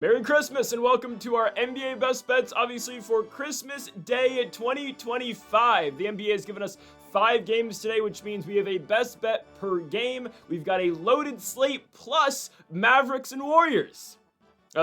Merry Christmas and welcome to our NBA Best Bets, obviously for Christmas Day 2025. The NBA has given us 5 games today, which means we have a best bet per game. We've got a loaded slate plus Mavericks and Warriors.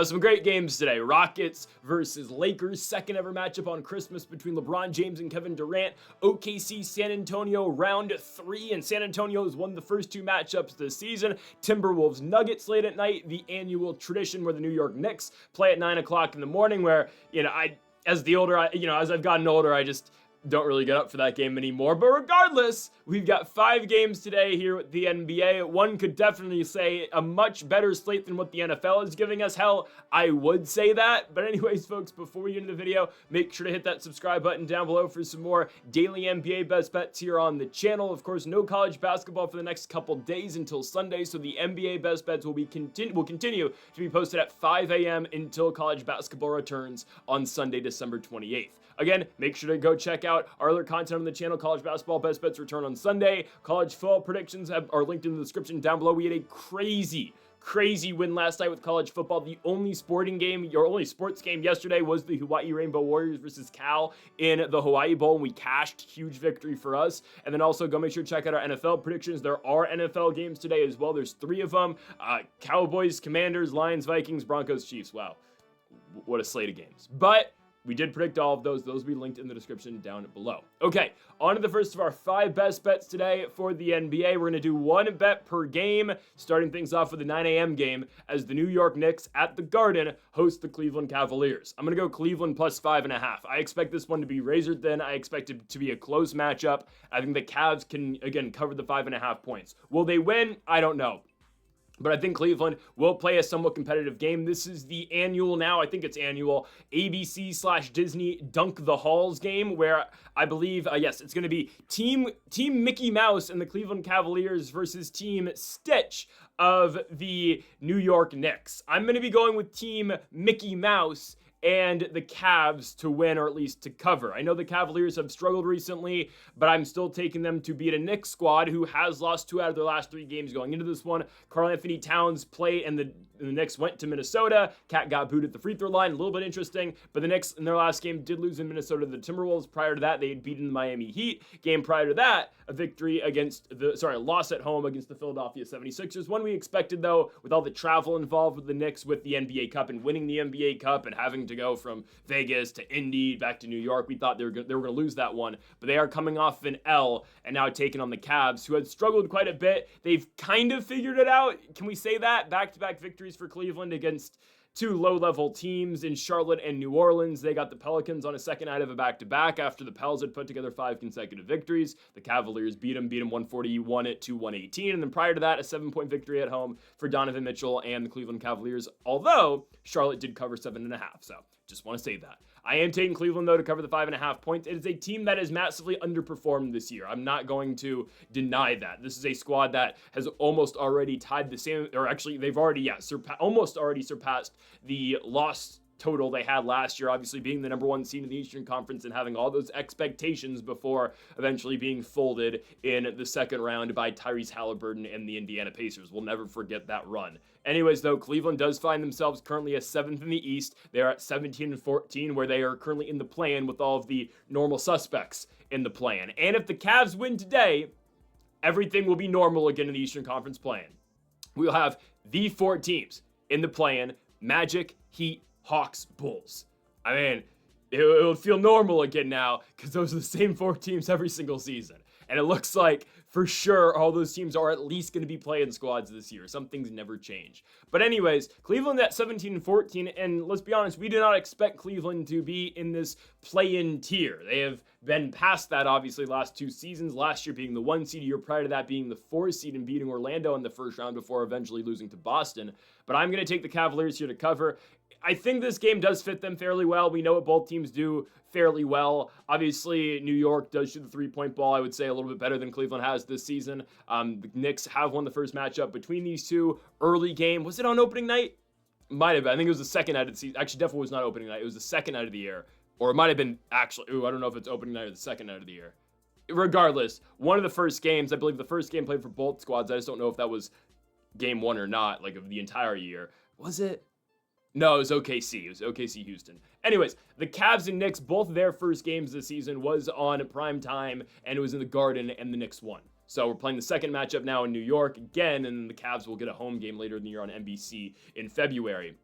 Some great games today. Rockets versus Lakers, second ever matchup on Christmas between LeBron James and Kevin Durant. OKC San Antonio round 3, and San Antonio has won the first 2 matchups this season. Timberwolves Nuggets late at night, the annual tradition where the New York Knicks play at 9 o'clock in the morning, where, as I've gotten older, I just don't really get up for that game anymore. But regardless, we've got 5 games today here with the NBA. One could definitely say a much better slate than what the NFL is giving us. Hell, I would say that. But anyways, folks, before we get into the video, make sure to hit that subscribe button down below for some more daily NBA best bets here on the channel. Of course, no college basketball for the next couple days until Sunday, so the NBA best bets will continue to be posted at 5 a.m. until college basketball returns on Sunday, December 28th. Again, make sure to go check out our other content on the channel. College basketball best bets return on Sunday. College football predictions are linked in the description down below. We had a crazy win last night with college football. The only sports game yesterday was the Hawaii Rainbow Warriors versus Cal in the Hawaii Bowl, and we cashed. Huge victory for us. And then also go make sure to check out our NFL predictions. There are NFL games today as well. There's 3 of them. Cowboys, Commanders, Lions, Vikings, Broncos, Chiefs. Wow, what a slate of games. But we did predict all of those. Those will be linked in the description down below. Okay, on to the first of our 5 best bets today for the NBA. We're going to do 1 bet per game, starting things off with the 9 a.m. game as the New York Knicks at the Garden host the Cleveland Cavaliers. I'm going to go Cleveland plus 5.5. I expect this one to be razor thin. I expect it to be a close matchup. I think the Cavs can, again, cover the 5.5 points. Will they win? I don't know. But I think Cleveland will play a somewhat competitive game. This is the annual now, I think it's annual, ABC/Disney Dunk the Halls game, where I believe, yes, it's going to be Team Mickey Mouse and the Cleveland Cavaliers versus Team Stitch of the New York Knicks. I'm going to be going with Team Mickey Mouse and the Cavs to win, or at least to cover. I know the Cavaliers have struggled recently, but I'm still taking them to beat a Knicks squad who has lost 2 out of their last 3 games going into this one. Karl-Anthony Towns played, and the Knicks went to Minnesota. Cat got booed at the free throw line. A little bit interesting, but the Knicks in their last game did lose in Minnesota to the Timberwolves. Prior to that, they had beaten the Miami Heat. Game prior to that, a loss at home against the Philadelphia 76ers. One we expected, though, with all the travel involved with the Knicks with the NBA Cup and winning the NBA Cup and having to go from Vegas to Indy back to New York. We thought they were going to lose that one, but they are coming off an L and now taking on the Cavs, who had struggled quite a bit. They've kind of figured it out. Can we say that? Back-to-back victories for Cleveland against 2 low-level teams in Charlotte and New Orleans. They got the Pelicans on a second night of a back-to-back after the Pels had put together 5 consecutive victories. The Cavaliers beat them 141 to 118, and then prior to that, a 7-point victory at home for Donovan Mitchell and the Cleveland Cavaliers, although Charlotte did cover 7.5, so just want to say that. I am taking Cleveland, though, to cover the 5.5 points. It is a team that has massively underperformed this year. I'm not going to deny that. This is a squad that has almost already tied the same, or actually, they've already, almost already surpassed the loss total they had last year, obviously being the number 1 seed in the Eastern Conference and having all those expectations before eventually being folded in the second round by Tyrese Halliburton and the Indiana Pacers. We'll never forget that run. Anyways, though, Cleveland does find themselves currently as 7th in the East. They are at 17-14, where they are currently in the play-in with all of the normal suspects in the play-in. And if the Cavs win today, everything will be normal again in the Eastern Conference play-in. We'll have the 4 teams in the play-in: Magic, Heat, Hawks, Bulls. I mean, it'll feel normal again now because those are the same 4 teams every single season. And it looks like, for sure, all those teams are at least going to be playing squads this year. Some things never change. But anyways, Cleveland at 17-14, and let's be honest, we did not expect Cleveland to be in this play-in tier. They have been past that, obviously, last 2 seasons. Last year being the 1 seed, a year prior to that being the 4 seed and beating Orlando in the first round before eventually losing to Boston. But I'm going to take the Cavaliers here to cover. I think this game does fit them fairly well. We know what both teams do fairly well. Obviously, New York does shoot the 3-point ball, I would say, a little bit better than Cleveland has this season. The Knicks have won the first matchup between these two. Early game. Was it on opening night? Might have been. I think it was the second night of the season. Actually, definitely was not opening night. It was the second night of the year. Or it might have been actually. I don't know if it's opening night or the second night of the year. Regardless, one of the first games, I believe the first game played for both squads. I just don't know if that was game 1 or not, like of the entire year. Was it? No, it was OKC. It was OKC Houston. Anyways, the Cavs and Knicks, both their first games this season was on prime time, and it was in the Garden, and the Knicks won. So we're playing the second matchup now in New York again, and then the Cavs will get a home game later in the year on NBC in February.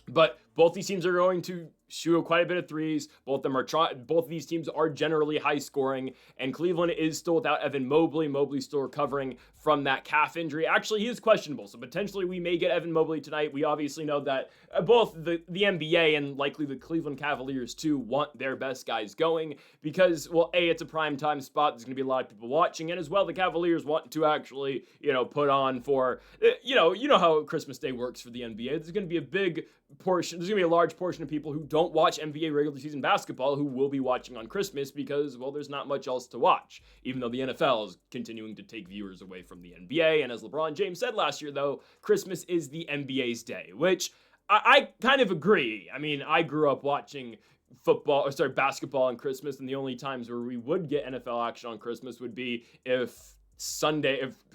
But both these teams are going to shoot quite a bit of threes. Both of these teams are generally high scoring, and Cleveland is still without Evan Mobley. Mobley's still recovering from that calf injury. Actually, he is questionable, so potentially we may get Evan Mobley tonight. We obviously know that both the NBA and likely the Cleveland Cavaliers too want their best guys going because, well, A, it's a prime time spot. There's going to be a lot of people watching, and as well, the Cavaliers want to actually, put on for, you know how Christmas Day works for the NBA. There's going to be a big portion, there's going to be a large portion of people who don't watch NBA regular season basketball who will be watching on Christmas because, well, there's not much else to watch, even though the NFL is continuing to take viewers away from the NBA. And as LeBron James said last year, though, Christmas is the NBA's day, which I kind of agree. I mean, I grew up watching basketball on Christmas, and the only times where we would get NFL action on Christmas would be if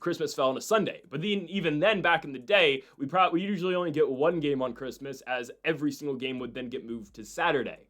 Christmas fell on a Sunday. But even then, back in the day, we usually only get one game on Christmas, as every single game would then get moved to Saturday.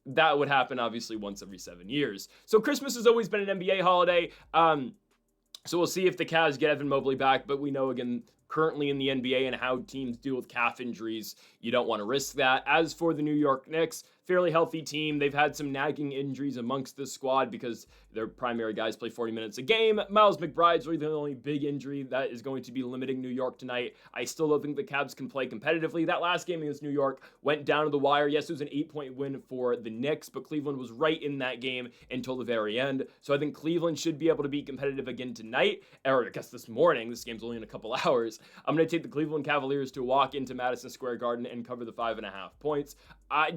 That would happen, obviously, once every 7 years. So Christmas has always been an NBA holiday. So we'll see if the Cavs get Evan Mobley back, but we know, again, currently in the NBA and how teams deal with calf injuries, you don't want to risk that. As for the New York Knicks, fairly healthy team. They've had some nagging injuries amongst the squad because their primary guys play 40 minutes a game. Miles McBride's really the only big injury that is going to be limiting New York tonight. I still don't think the Cavs can play competitively. That last game against New York went down to the wire. Yes, it was an 8-point win for the Knicks, but Cleveland was right in that game until the very end. So I think Cleveland should be able to be competitive again tonight, or I guess this morning. This game's only in a couple hours. I'm going to take the Cleveland Cavaliers to walk into Madison Square Garden and cover the 5.5 points.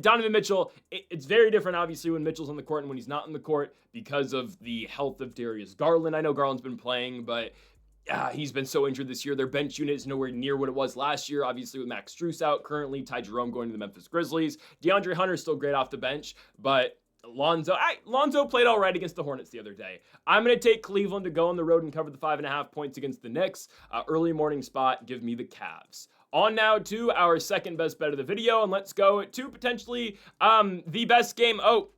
Donovan Mitchell, it's very different, obviously, when Mitchell's on the court and when he's not on the court because of the health of Darius Garland. I know Garland's been playing, but he's been so injured this year. Their bench unit is nowhere near what it was last year, obviously, with Max Strus out currently, Ty Jerome going to the Memphis Grizzlies. DeAndre Hunter's still great off the bench, but Lonzo played all right against the Hornets the other day. I'm going to take Cleveland to go on the road and cover the 5.5 points against the Knicks. Early morning spot, give me the Cavs. On now to our second best bet of the video, and let's go to potentially the best game. Oh,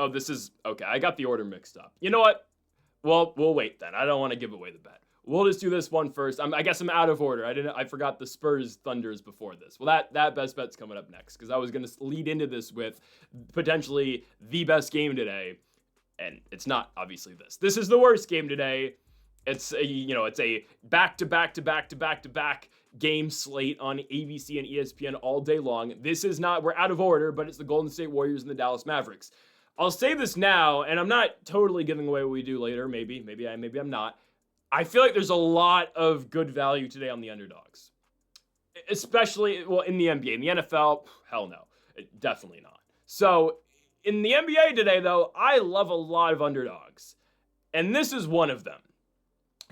this is, okay, I got the order mixed up. You know what? Well, we'll wait then. I don't want to give away the bet. We'll just do this one first. I guess I'm out of order. I forgot the Spurs Thunders before this. Well, that best bet's coming up next because I was going to lead into this with potentially the best game today, and it's not obviously this. This is the worst game today. It's a back-to-back game slate on ABC and ESPN all day long. This is not, we're out of order, but it's the Golden State Warriors and the Dallas Mavericks. I'll say this now, and I'm not totally giving away what we do later. Maybe I'm not. I feel like there's a lot of good value today on the underdogs, especially, well, in the NBA. In the NFL, hell no, definitely not. So in the NBA today, though, I love a lot of underdogs, and this is one of them.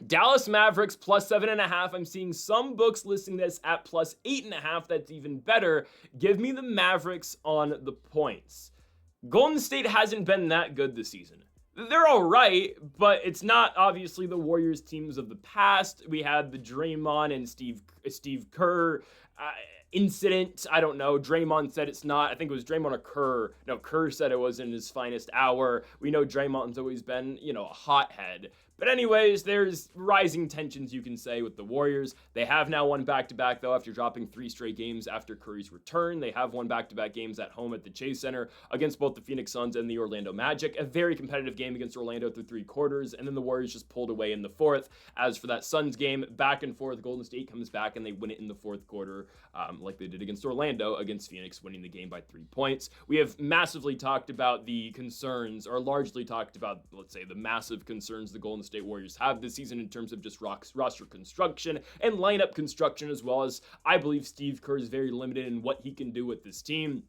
Dallas Mavericks plus 7.5. I'm seeing some books listing this at plus 8.5. That's even better. Give me the Mavericks on the points. Golden State hasn't been that good this season. They're all right, but it's not obviously the Warriors teams of the past. We had the Draymond and Steve Kerr incident. I don't know. Draymond said it's not. I think it was Draymond or Kerr. No, Kerr said it was in his finest hour. We know Draymond's always been, a hothead. But anyways, there's rising tensions, you can say, with the Warriors. They have now won back-to-back, though, after dropping 3 straight games after Curry's return. They have won back-to-back games at home at the Chase Center against both the Phoenix Suns and the Orlando Magic. A very competitive game against Orlando through 3 quarters, and then the Warriors just pulled away in the 4th. As for that Suns game, back and forth, Golden State comes back and they win it in the 4th quarter, like they did against Orlando, against Phoenix, winning the game by 3 points. We have massively talked about the concerns, or largely talked about, let's say, the massive concerns the Golden State Warriors have this season in terms of just roster construction and lineup construction, as well as I believe Steve Kerr is very limited in what he can do with this team.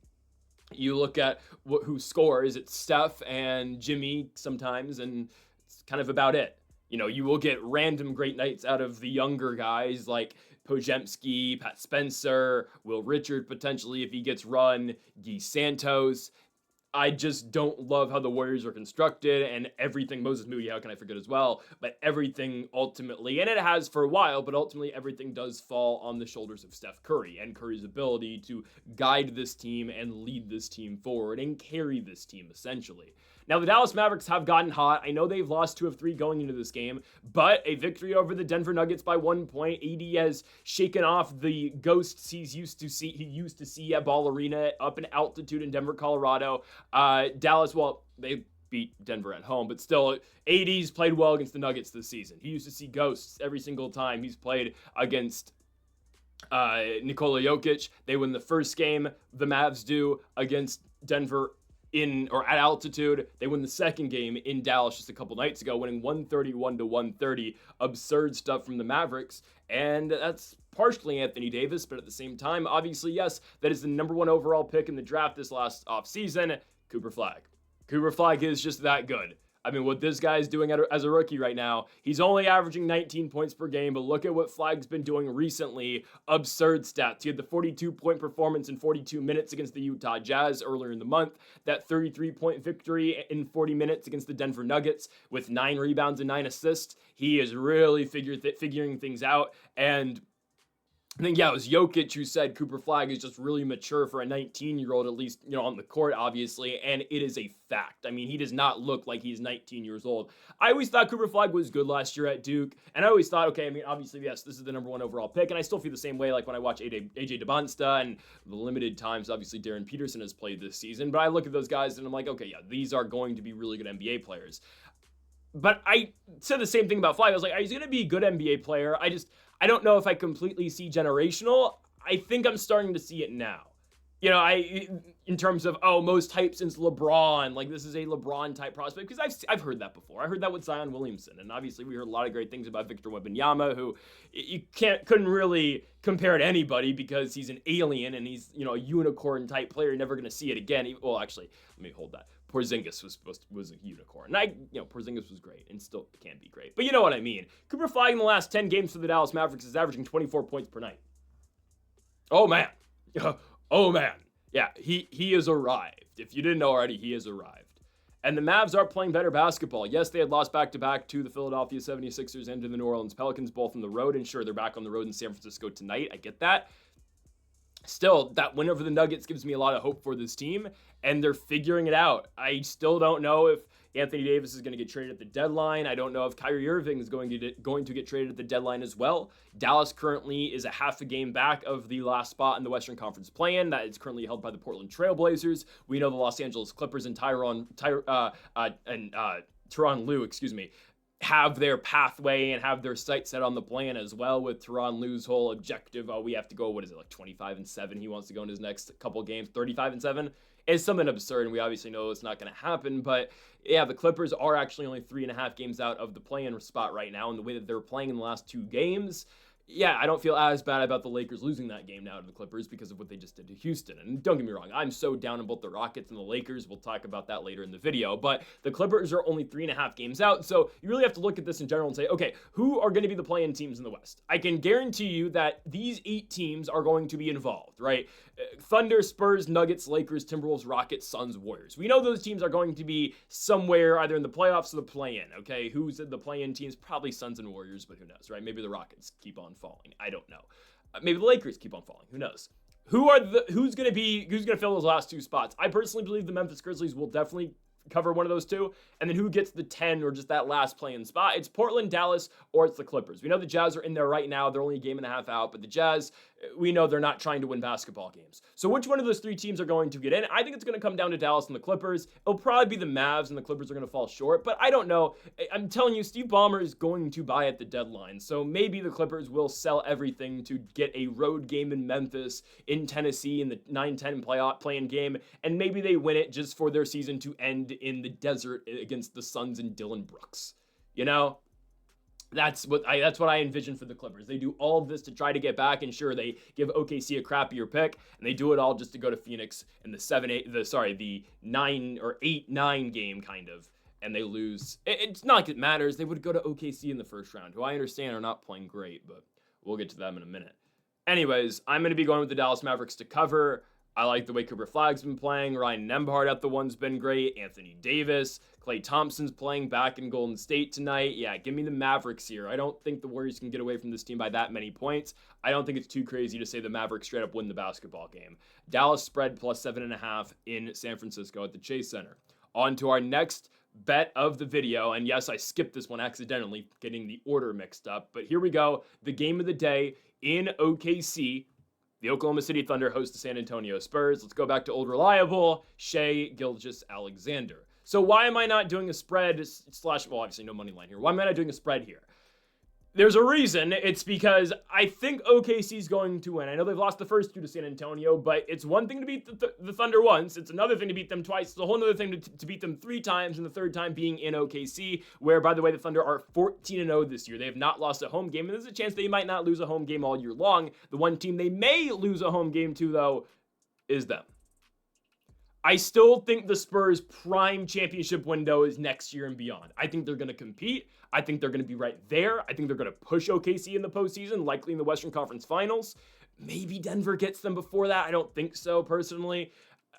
You look at who scores, it's Steph and Jimmy sometimes, and it's kind of about it. You will get random great nights out of the younger guys like Podziemski, Pat Spencer, Will Richard potentially if he gets run, Guy Santos. I just don't love how the Warriors are constructed and everything. Moses Moody, how can I forget as well? But everything ultimately, and it has for a while, but ultimately everything does fall on the shoulders of Steph Curry and Curry's ability to guide this team and lead this team forward and carry this team essentially. Now, the Dallas Mavericks have gotten hot. I know they've lost 2 of 3 going into this game, but a victory over the Denver Nuggets by 1 point. AD has shaken off the ghosts he used to see at Ball Arena up in altitude in Denver, Colorado. Dallas, well, they beat Denver at home, but still, AD's played well against the Nuggets this season. He used to see ghosts every single time he's played against Nikola Jokic. They win the first game, the Mavs do, against Denver at altitude. They win the second game in Dallas just a couple nights ago, winning 131-130. Absurd stuff from the Mavericks, and that's partially Anthony Davis, but at the same time, obviously, yes, that is the number 1 overall pick in the draft this last offseason, Cooper Flagg. Cooper Flagg is just that good. I mean, what this guy is doing as a rookie right now, he's only averaging 19 points per game, but look at what Flagg's been doing recently. Absurd stats. He had the 42-point performance in 42 minutes against the Utah Jazz earlier in the month, that 33-point victory in 40 minutes against the Denver Nuggets with 9 rebounds and 9 assists. He is really figuring things out, and I think, it was Jokic who said Cooper Flagg is just really mature for a 19-year-old, at least, on the court, obviously, and it is a fact. I mean, he does not look like he's 19 years old. I always thought Cooper Flagg was good last year at Duke, and I always thought, okay, I mean, obviously, yes, this is the number 1 overall pick, and I still feel the same way, like when I watch AJ DeBonsta and the limited times, obviously, Darren Peterson has played this season, but I look at those guys and I'm like, okay, yeah, these are going to be really good NBA players. But I said the same thing about Flagg. I was like, he's going to be a good NBA player. I don't know if I completely see generational. I think I'm starting to see it now. In terms of, most hype since LeBron, like this is a LeBron type prospect, because I've heard that before. I heard that with Zion Williamson, and obviously we heard a lot of great things about Victor Wembanyama, who you couldn't really compare to anybody because he's an alien and he's, a unicorn type player. You're never going to see it again. Well, actually, let me hold that. Porzingis was a unicorn. And Porzingis was great and still can be great. But you know what I mean. Cooper Flagg in the last 10 games for the Dallas Mavericks is averaging 24 points per night. Oh, man. Oh, man. Yeah, he has arrived. If you didn't know already, he has arrived. And the Mavs are playing better basketball. Yes, they had lost back-to-back to the Philadelphia 76ers and to the New Orleans Pelicans, both on the road. And sure, they're back on the road in San Francisco tonight. I get that. Still, that win over the Nuggets gives me a lot of hope for this team, and they're figuring it out. I still don't know if Anthony Davis is going to get traded at the deadline. I don't know if Kyrie Irving is going to get traded at the deadline as well. Dallas currently is a half a game back of the last spot in the Western Conference play-in. That is currently held by the Portland Trail Blazers. We know the Los Angeles Clippers and Tyronn Lue, have their pathway and have their sights set on the plan as well, with Tyronn Lue's whole objective. We have to go, 25-7? He wants to go in his next couple games, 35-7. It's something absurd, and we obviously know it's not going to happen. But yeah, the Clippers are actually only 3.5 games out of the play-in spot right now, and the way that they're playing in the last 2 games, yeah, I don't feel as bad about the Lakers losing that game now to the Clippers because of what they just did to Houston. And don't get me wrong, I'm so down on both the Rockets and the Lakers. We'll talk about that later in the video. But the Clippers are only 3.5 games out, so you really have to look at this in general and say, okay, who are going to be the play-in teams in the West? I can guarantee you that these 8 teams are going to be involved, right? Thunder, Spurs, Nuggets, Lakers, Timberwolves, Rockets, Suns, Warriors. We know those teams are going to be somewhere either in the playoffs or the play-in, okay? Who's in the play-in teams? Probably Suns and Warriors, but who knows, right? Maybe the Rockets keep on falling. I don't know. Maybe the Lakers keep on falling. Who knows? Who's going to fill those last 2 spots? I personally believe the Memphis Grizzlies will definitely cover one of those 2, and then who gets the 10 or just that last play-in spot? It's Portland, Dallas, or it's the Clippers. We know the Jazz are in there right now. They're only a game and a half out, but the Jazz, we know they're not trying to win basketball games. So which one of those 3 teams are going to get in? I think it's going to come down to Dallas and the Clippers. It'll probably be the Mavs, and the Clippers are going to fall short, but I don't know. I'm telling you, Steve Ballmer is going to buy at the deadline, so maybe the Clippers will sell everything to get a road game in Memphis, in Tennessee, in the 9-10 play-in game, and maybe they win it just for their season to end in the desert against the Suns and Dylan Brooks. That's what I envision for the Clippers. They do all of this to try to get back, and sure, they give OKC a crappier pick, and they do it all just to go to Phoenix in the 8-9 game kind of, and they lose. It's not like it matters. They would go to OKC in the first round, who I understand are not playing great, but we'll get to them in a minute. Anyways, I'm going to be going with the Dallas Mavericks to cover. I like the way Cooper Flagg's been playing. Ryan Nembhard at the one's been great. Anthony Davis. Klay Thompson's playing back in Golden State tonight. Yeah, give me the Mavericks here. I don't think the Warriors can get away from this team by that many points. I don't think it's too crazy to say the Mavericks straight up win the basketball game. Dallas spread plus 7.5 in San Francisco at the Chase Center. On to our next bet of the video. And yes, I skipped this one accidentally, getting the order mixed up. But here we go. The game of the day in OKC. The Oklahoma City Thunder host the San Antonio Spurs. Let's go back to old reliable, Shai Gilgeous-Alexander. So why am I not doing a spread well, obviously no money line here. Why am I not doing a spread here? There's a reason. It's because I think OKC's going to win. I know they've lost the first two to San Antonio, but it's one thing to beat the Thunder once. It's another thing to beat them twice. It's a whole other thing to beat them 3 times, and the third time being in OKC, where, by the way, the Thunder are 14-0 this year. They have not lost a home game, and there's a chance they might not lose a home game all year long. The one team they may lose a home game to, though, is them. I still think the Spurs' prime championship window is next year and beyond. I think they're going to compete. I think they're going to be right there. I think they're going to push OKC in the postseason, likely in the Western Conference Finals. Maybe Denver gets them before that. I don't think so, personally.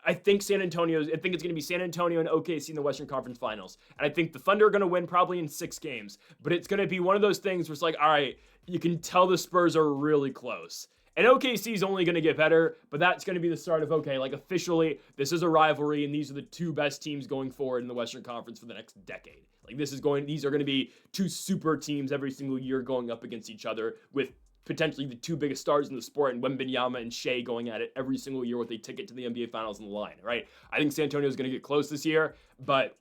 I think it's going to be San Antonio and OKC in the Western Conference Finals. And I think the Thunder are going to win probably in 6 games. But it's going to be one of those things where it's like, all right, you can tell the Spurs are really close. And OKC is only going to get better, but that's going to be the start of, okay, like officially, this is a rivalry, and these are the 2 best teams going forward in the Western Conference for the next decade. Like these are going to be 2 super teams every single year going up against each other with potentially the 2 biggest stars in the sport, and Wembanyama and Shai going at it every single year with a ticket to the NBA Finals on the line, right? I think San Antonio is going to get close this year, but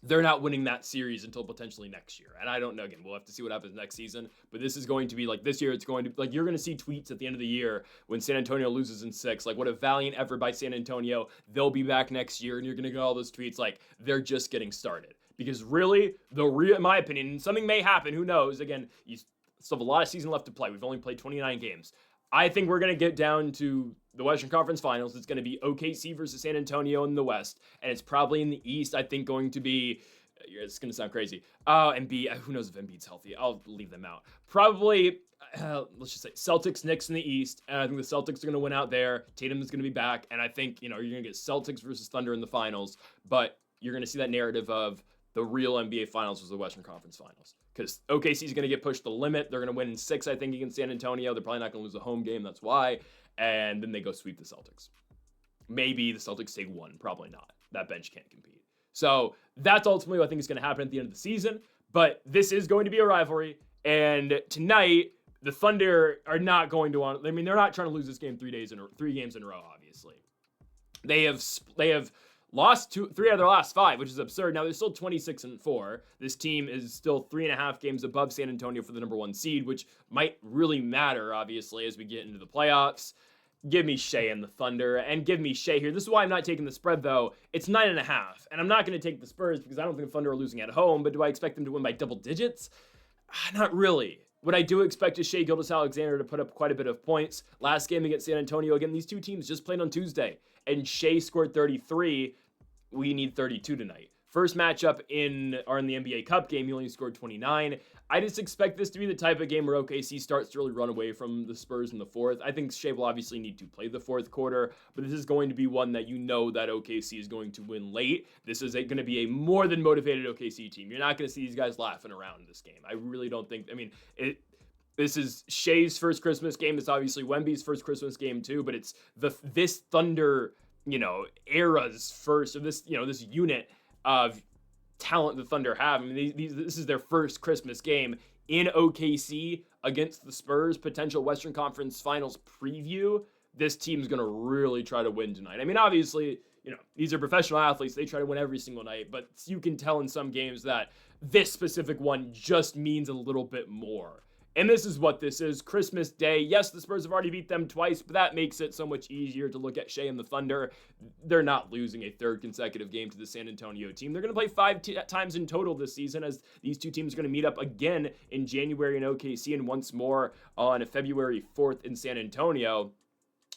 they're not winning that series until potentially next year. And I don't know, again, we'll have to see what happens next season, but this is going to be like this year. It's going to like, you're going to see tweets at the end of the year when San Antonio loses in 6, like what a valiant effort by San Antonio. They'll be back next year. And you're going to get all those tweets like they're just getting started, because really in my opinion, something may happen. Who knows? Again, you still have a lot of season left to play. We've only played 29 games. I think we're going to get down to the Western Conference Finals. It's going to be OKC versus San Antonio in the West, and it's probably in the East. I think going to be, it's going to sound crazy. Embiid, who knows if Embiid's healthy? I'll leave them out. Probably, let's just say Celtics, Knicks in the East, and I think the Celtics are going to win out there. Tatum is going to be back, and I think, you're going to get Celtics versus Thunder in the finals, but you're going to see that narrative of the real NBA Finals was the Western Conference Finals, because OKC is going to get pushed the limit. They're going to win in 6, I think, against San Antonio. They're probably not going to lose a home game. That's why. And then they go sweep the Celtics. Maybe the Celtics take 1. Probably not. That bench can't compete. So that's ultimately what I think is going to happen at the end of the season. But this is going to be a rivalry. And tonight, the Thunder are not going to want. I mean, they're not trying to lose this game 3 games in a row. Obviously, they have lost 3 out of their last 5, which is absurd. Now they're still 26-4. This team is still 3.5 games above San Antonio for the number 1 seed, which might really matter, obviously, as we get into the playoffs. Give me Shai and the Thunder, and give me Shai here. This is why I'm not taking the spread, though. It's 9.5, and I'm not going to take the Spurs because I don't think the Thunder are losing at home, but do I expect them to win by double digits? Not really. What I do expect is Shai Gilgeous-Alexander to put up quite a bit of points. Last game against San Antonio, again, these 2 teams just played on Tuesday, and Shai scored 33. We need 32 tonight. First matchup in the NBA Cup game, he only scored 29. I just expect this to be the type of game where OKC starts to really run away from the Spurs in the 4th. I think Shai will obviously need to play the 4th quarter, but this is going to be one that that OKC is going to win late. This is going to be a more than motivated OKC team. You're not going to see these guys laughing around in this game. I really don't think. I mean, this is Shai's first Christmas game. It's obviously Wemby's first Christmas game too, but it's this Thunder, era's first, or this unit of talent the Thunder have. I mean, this is their first Christmas game in OKC against the Spurs, potential Western Conference Finals preview. This team's going to really try to win tonight. I mean, obviously, these are professional athletes. They try to win every single night, but you can tell in some games that this specific one just means a little bit more. And this is what this is, Christmas Day. Yes, the Spurs have already beat them twice, but that makes it so much easier to look at Shai and the Thunder. They're not losing a 3rd consecutive game to the San Antonio team. They're going to play 5 times in total this season, as these 2 teams are going to meet up again in January in OKC and once more on February 4th in San Antonio.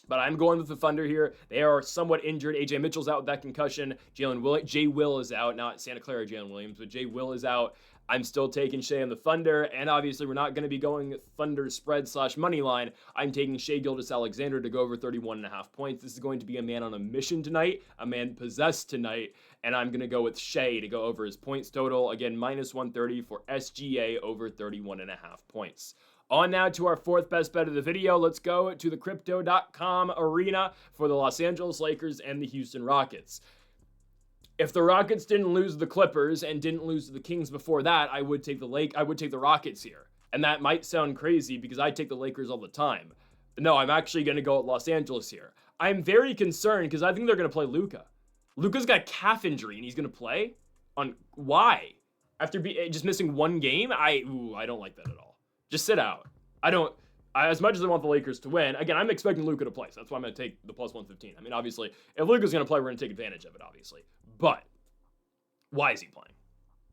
But I'm going with the Thunder here. They are somewhat injured. AJ Mitchell's out with that concussion. Jay Will is out. Not Santa Clara Jalen Williams, but Jay Will is out. I'm still taking Shea on the Thunder, and obviously we're not going to be going Thunder spread / money line. I'm taking Shea Gilgeous-Alexander to go over 31.5 points. This is going to be a man on a mission tonight, a man possessed tonight, and I'm going to go with Shea to go over his points total. Again, minus 130 for SGA over 31.5 points. On now to our fourth best bet of the video. Let's go to the Crypto.com arena for the Los Angeles Lakers and the Houston Rockets. If the Rockets didn't lose the Clippers and didn't lose to the Kings before that, I would take the Rockets here. And that might sound crazy because I take the Lakers all the time. But no, I'm actually going to go with Los Angeles here. I'm very concerned because I think they're going to play Luka. Luka's got a calf injury and he's going to play? Why? After just missing one game? I don't like that at all. Just sit out. As much as I want the Lakers to win, again, I'm expecting Luka to play, so that's why I'm going to take the plus 115. I mean, obviously, if Luka's going to play, we're going to take advantage of it, obviously. But why is he playing?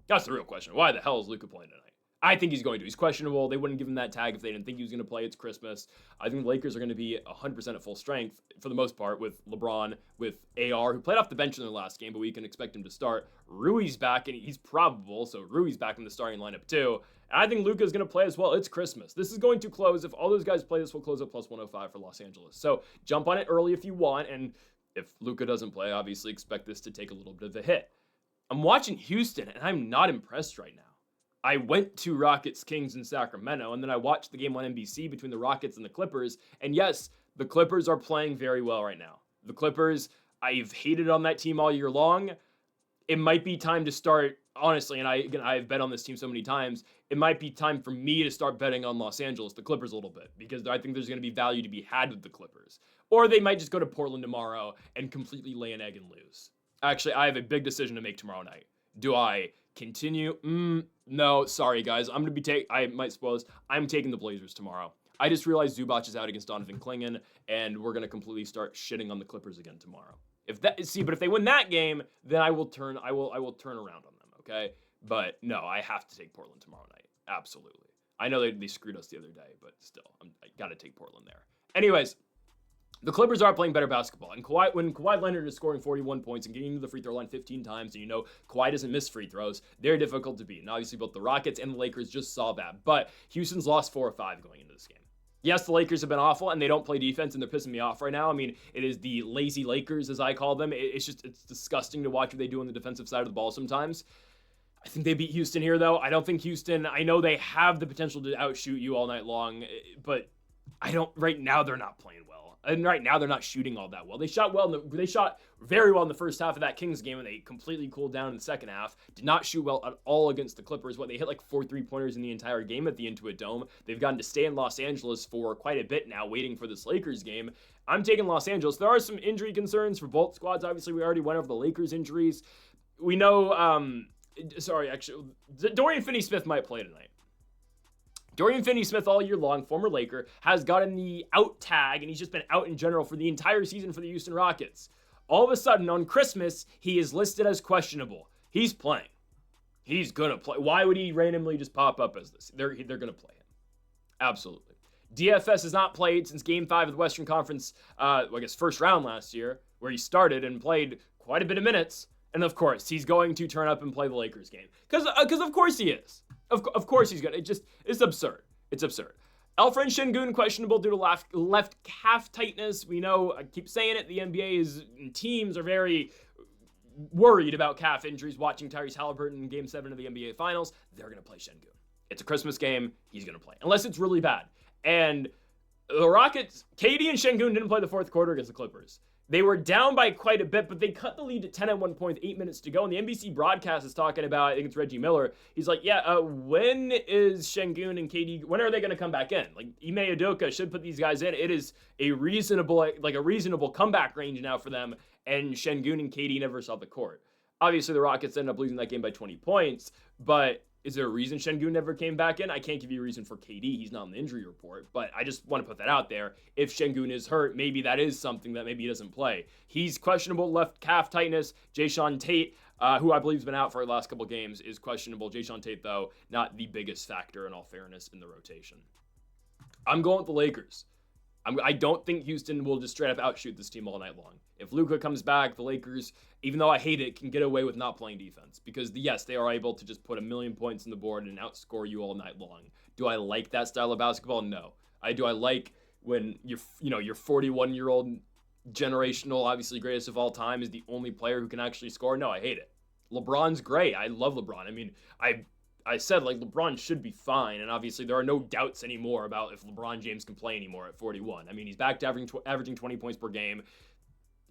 That's the real question. Why the hell is Luka playing tonight? I think he's going to. He's questionable. They wouldn't give him that tag if they didn't think he was going to play. It's Christmas. I think the Lakers are going to be 100% at full strength for the most part with LeBron, with AR, who played off the bench in their last game, but we can expect him to start. Rui's back, and he's probable, so Rui's back in the starting lineup too. And I think Luka's going to play as well. It's Christmas. This is going to close. If all those guys play, this will close at plus 105 for Los Angeles. So jump on it early if you want, and if Luka doesn't play, obviously expect this to take a little bit of a hit. I'm watching Houston, and I'm not impressed right now. I went to Rockets Kings in Sacramento, and then I watched the game on NBC between the Rockets and the Clippers. And yes, the Clippers are playing very well right now. The Clippers, I've hated on that team all year long. It might be time to start, honestly, and I've bet on this team so many times, it might be time for me to start betting on Los Angeles, the Clippers a little bit, because I think there's going to be value to be had with the Clippers. Or they might just go to Portland tomorrow and completely lay an egg and lose. Actually, I have a big decision to make tomorrow night. Do I continue? No, sorry guys. I might spoil this. I'm taking the Blazers tomorrow. I just realized Zubac is out against Donovan Clingan, and we're gonna completely start shitting on the Clippers again tomorrow. But if they win that game, then I will turn around on them. Okay, but no, I have to take Portland tomorrow night. Absolutely. I know they screwed us the other day, but still, I gotta take Portland there. Anyways. The Clippers are playing better basketball, and when Kawhi Leonard is scoring 41 points and getting to the free throw line 15 times, and you know Kawhi doesn't miss free throws, they're difficult to beat. And obviously both the Rockets and the Lakers just saw that, but Houston's lost 4 or 5 going into this game. Yes, the Lakers have been awful, and they don't play defense, and they're pissing me off right now. I mean, it is the lazy Lakers, as I call them. It's disgusting to watch what they do on the defensive side of the ball sometimes. I think they beat Houston here, though. I don't think Houston, I know they have the potential to outshoot you all night long, but right now they're not playing well. And right now they're not shooting all that well. They shot very well in the first half of that Kings game, and they completely cooled down in the second half. Did not shoot well at all against the Clippers. They hit like 4 3-pointers in the entire game at the Intuit Dome. They've gotten to stay in Los Angeles for quite a bit now, waiting for this Lakers game. I'm taking Los Angeles. There are some injury concerns for both squads. Obviously, we already went over the Lakers injuries. We know, Dorian Finney-Smith might play tonight. Dorian Finney-Smith all year long, former Laker, has gotten the out tag, and he's just been out in general for the entire season for the Houston Rockets. All of a sudden, on Christmas, he is listed as questionable. He's playing. He's going to play. Why would he randomly just pop up as this? They're going to play him. Absolutely. DFS has not played since Game 5 of the Western Conference, first round last year, where he started and played quite a bit of minutes. And of course, he's going to turn up and play the Lakers game. Because of course he is. Of course he's going to. It's absurd. It's absurd. Alfred Şengün questionable due to left calf tightness. We know, I keep saying it, the NBA teams are very worried about calf injuries. Watching Tyrese Halliburton in Game 7 of the NBA Finals, they're going to play Şengün. It's a Christmas game. He's going to play. Unless it's really bad. And the Rockets, KD and Şengün didn't play the fourth quarter against the Clippers. They were down by quite a bit, but they cut the lead to 10 at one point, 8 minutes to go. And the NBC broadcast is talking about, I think it's Reggie Miller. He's like, when is Şengün and KD, when are they going to come back in? Like, Ime Udoka should put these guys in. It is a reasonable comeback range now for them. And Şengün and KD never saw the court. Obviously, the Rockets ended up losing that game by 20 points, but is there a reason Şengün never came back in? I can't give you a reason for KD. He's not on the injury report, but I just want to put that out there. If Şengün is hurt, maybe that is something that maybe he doesn't play. He's questionable left calf tightness. Jae'Sean Tate, who I believe has been out for the last couple games, is questionable. Jae'Sean Tate, though, not the biggest factor in all fairness in the rotation. I'm going with the Lakers. I don't think Houston will just straight up outshoot this team all night long. If Luka comes back, the Lakers, even though I hate it, can get away with not playing defense. Because, yes, they are able to just put 1,000,000 points on the board and outscore you all night long. Do I like that style of basketball? No. I like when your 41-year-old generational, obviously greatest of all time, is the only player who can actually score? No, I hate it. LeBron's great. I love LeBron. I mean, I said, like, LeBron should be fine, and obviously there are no doubts anymore about if LeBron James can play anymore at 41. I mean, he's back to averaging 20 points per game.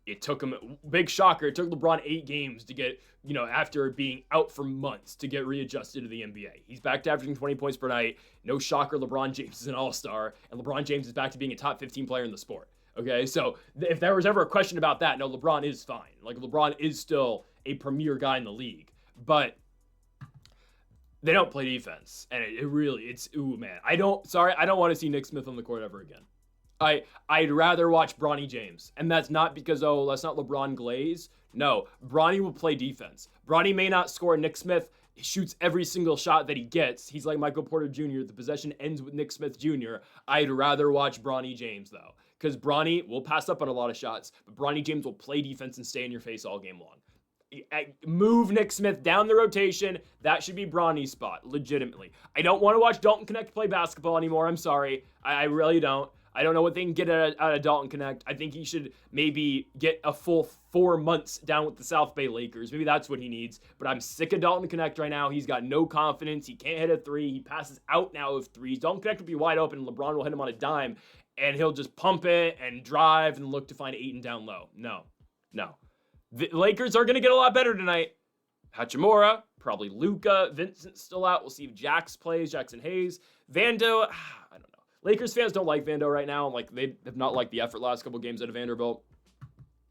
It took him, big shocker, it took LeBron 8 games to get, after being out for months, to get readjusted to the NBA. He's back to averaging 20 points per night. No shocker, LeBron James is an all-star, and LeBron James is back to being a top 15 player in the sport. Okay, so if there was ever a question about that, no, LeBron is fine. Like, LeBron is still a premier guy in the league, but they don't play defense, and ooh, man. I don't want to see Nick Smith on the court ever again. I'd rather watch Bronny James, and that's not because, that's not LeBron Glaze. No, Bronny will play defense. Bronny may not score. Nick Smith shoots every single shot that he gets. He's like Michael Porter Jr. The possession ends with Nick Smith Jr. I'd rather watch Bronny James, though, because Bronny will pass up on a lot of shots, but Bronny James will play defense and stay in your face all game long. Move Nick Smith down the rotation. That should be Bronny's spot, legitimately. I don't want to watch Dalton Connect play basketball anymore. I'm sorry. I really don't. I don't know what they can get out of Dalton Connect. I think he should maybe get a full 4 months down with the South Bay Lakers. Maybe that's what he needs. But I'm sick of Dalton Connect right now. He's got no confidence. He can't hit a three. He passes out now of threes. Dalton Connect will be wide open, and LeBron will hit him on a dime, and he'll just pump it and drive and look to find Ayton down low. No. The Lakers are going to get a lot better tonight. Hachimura, probably Luka. Vincent's still out. We'll see if Jax plays, Jackson Hayes. Vando, I don't know. Lakers fans don't like Vando right now. Like, they have not liked the effort last couple games out of Vanderbilt.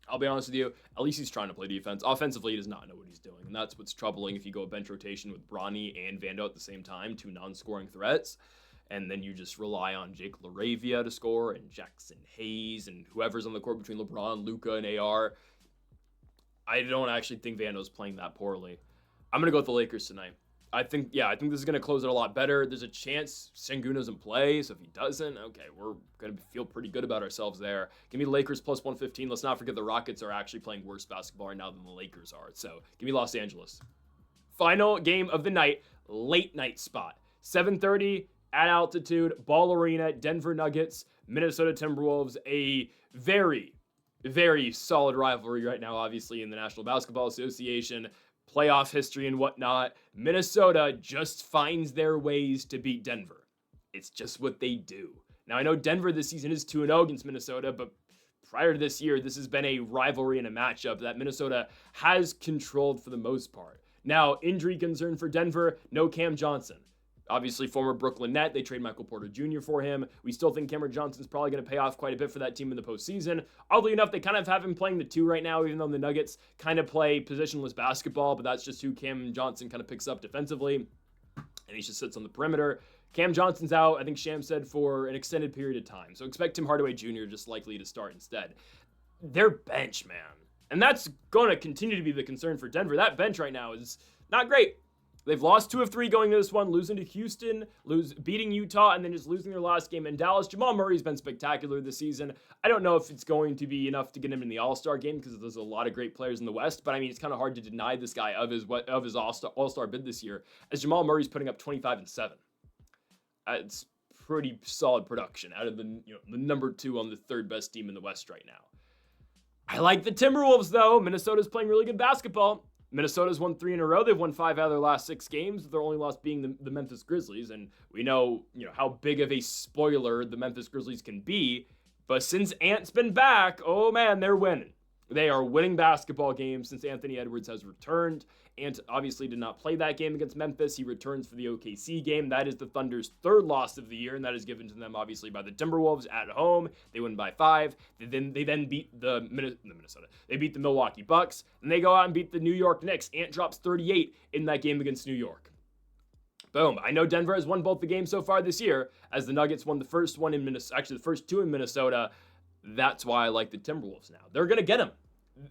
I'll be honest with you. At least he's trying to play defense. Offensively, he does not know what he's doing. And that's what's troubling if you go a bench rotation with Bronny and Vando at the same time, 2 non-scoring threats. And then you just rely on Jake LaRavia to score and Jackson Hayes and whoever's on the court between LeBron, Luka, and AR. I don't actually think Vando's playing that poorly. I'm going to go with the Lakers tonight. I think this is going to close it a lot better. There's a chance Sengun doesn't play, so if he doesn't, okay, we're going to feel pretty good about ourselves there. Give me the Lakers plus 115. Let's not forget the Rockets are actually playing worse basketball right now than the Lakers are. So give me Los Angeles. Final game of the night, late night spot. 7:30 at altitude, Ball Arena, Denver Nuggets, Minnesota Timberwolves. A very, very solid rivalry right now, obviously, in the National Basketball Association. Playoff history and whatnot. Minnesota just finds their ways to beat Denver. It's just what they do. Now, I know Denver this season is 2-0 against Minnesota, but prior to this year, this has been a rivalry and a matchup that Minnesota has controlled for the most part. Now, injury concern for Denver, no Cam Johnson. Obviously, former Brooklyn Net, they trade Michael Porter Jr. for him. We still think Cameron Johnson's probably going to pay off quite a bit for that team in the postseason. Oddly enough, they kind of have him playing the 2 right now, even though the Nuggets kind of play positionless basketball, but that's just who Cam Johnson kind of picks up defensively, and he just sits on the perimeter. Cam Johnson's out, I think Sham said, for an extended period of time, so expect Tim Hardaway Jr. just likely to start instead. Their bench, man, and that's going to continue to be the concern for Denver. That bench right now is not great. They've lost 2 of 3 going to this one, losing to Houston, beating Utah, and then just losing their last game in Dallas. Jamal Murray's been spectacular this season. I don't know if it's going to be enough to get him in the All-Star game because there's a lot of great players in the West, but I mean, it's kind of hard to deny this guy of his All-Star bid this year, as Jamal Murray's putting up 25 and 7. It's pretty solid production out of the number 2 on the 3rd best team in the West right now. I like the Timberwolves, though. Minnesota's playing really good basketball. Minnesota's won 3 in a row. They've won 5 out of their last 6 games. Their only loss being the Memphis Grizzlies. And we know, how big of a spoiler the Memphis Grizzlies can be. But since Ant's been back, oh man, they're winning. They are winning basketball games since Anthony Edwards has returned. Ant obviously did not play that game against Memphis. He returns for the OKC game. That is the Thunder's 3rd loss of the year, and that is given to them obviously by the Timberwolves at home. They win by 5. They then beat the Minnesota. They beat the Milwaukee Bucks, and they go out and beat the New York Knicks. Ant drops 38 in that game against New York. Boom. I know Denver has won both the games so far this year, as the Nuggets won the first one in Minnesota, actually the first 2 in Minnesota. That's why I like the Timberwolves now. They're going to get them.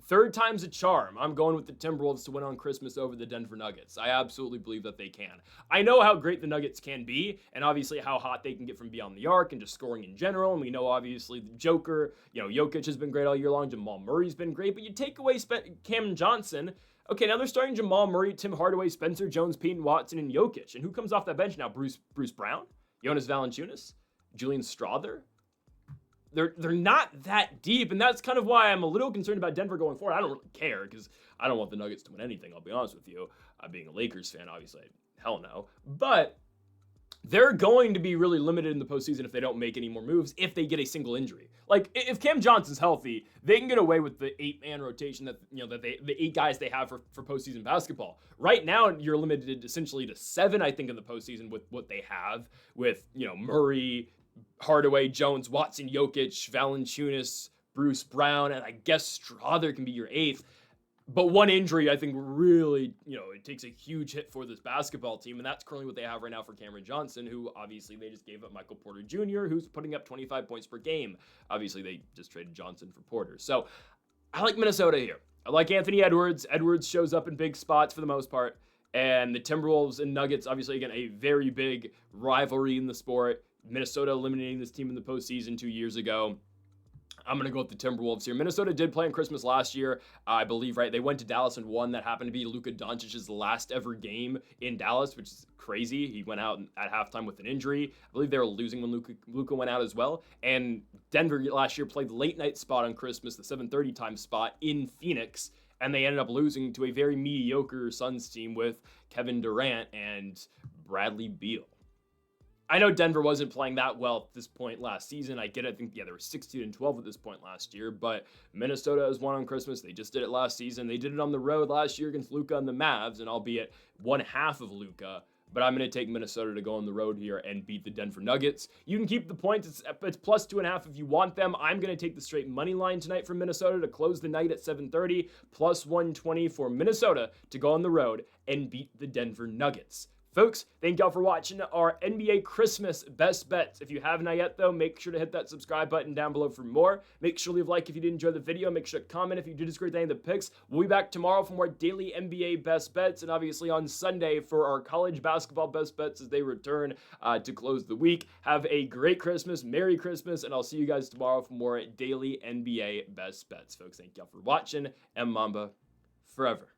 third time's a charm. I'm going with the Timberwolves to win on Christmas over the Denver Nuggets. I absolutely believe that they can. I know how great the Nuggets can be, and obviously how hot they can get from beyond the arc and just scoring in general. And we know obviously the Joker, Jokic has been great all year long. Jamal Murray's been great, but you take away Cam Johnson. Okay, now they're starting Jamal Murray, Tim Hardaway, Spencer Jones, Peyton Watson, and Jokic. And who comes off that bench now? Bruce Brown, Jonas Valanciunas, Julian Strawther. They're not that deep, and that's kind of why I'm a little concerned about Denver going forward. I don't really care because I don't want the Nuggets to win anything, I'll be honest with you. Being a Lakers fan, obviously, hell no. But they're going to be really limited in the postseason if they don't make any more moves, if they get a single injury. Like, if Cam Johnson's healthy, they can get away with the 8-man rotation that the 8 guys they have for postseason basketball. Right now, you're limited essentially to 7, I think, in the postseason with what they have with, Murray, Hardaway, Jones, Watson, Jokic, Valanciunas, Bruce Brown, and I guess Strawther can be your 8th. But one injury, I think, really, it takes a huge hit for this basketball team, and that's currently what they have right now for Cameron Johnson, who obviously they just gave up Michael Porter Jr., who's putting up 25 points per game. Obviously, they just traded Johnson for Porter. So I like Minnesota here. I like Anthony Edwards. Edwards shows up in big spots for the most part. And the Timberwolves and Nuggets, obviously, again, a very big rivalry in the sport. Minnesota eliminating this team in the postseason 2 years ago. I'm going to go with the Timberwolves here. Minnesota did play on Christmas last year, I believe, right? They went to Dallas and won. That happened to be Luka Doncic's last ever game in Dallas, which is crazy. He went out at halftime with an injury. I believe they were losing when Luka went out as well. And Denver last year played the late night spot on Christmas, the 7:30 time spot in Phoenix, and they ended up losing to a very mediocre Suns team with Kevin Durant and Bradley Beal. I know Denver wasn't playing that well at this point last season. I get it. I think, they were 16-12 at this point last year, but Minnesota has won on Christmas. They just did it last season. They did it on the road last year against Luka and the Mavs, and albeit one half of Luka, but I'm going to take Minnesota to go on the road here and beat the Denver Nuggets. You can keep the points. It's plus 2.5 if you want them. I'm going to take the straight money line tonight for Minnesota to close the night at 7:30, plus 120 for Minnesota to go on the road and beat the Denver Nuggets. Folks, thank y'all for watching our NBA Christmas Best Bets. If you haven't yet, though, make sure to hit that subscribe button down below for more. Make sure to leave a like if you did enjoy the video. Make sure to comment if you did disagree with any of the picks. We'll be back tomorrow for more daily NBA Best Bets, and obviously on Sunday for our college basketball Best Bets as they return to close the week. Have a great Christmas, Merry Christmas, and I'll see you guys tomorrow for more daily NBA Best Bets. Folks, thank y'all for watching, and Mamba forever.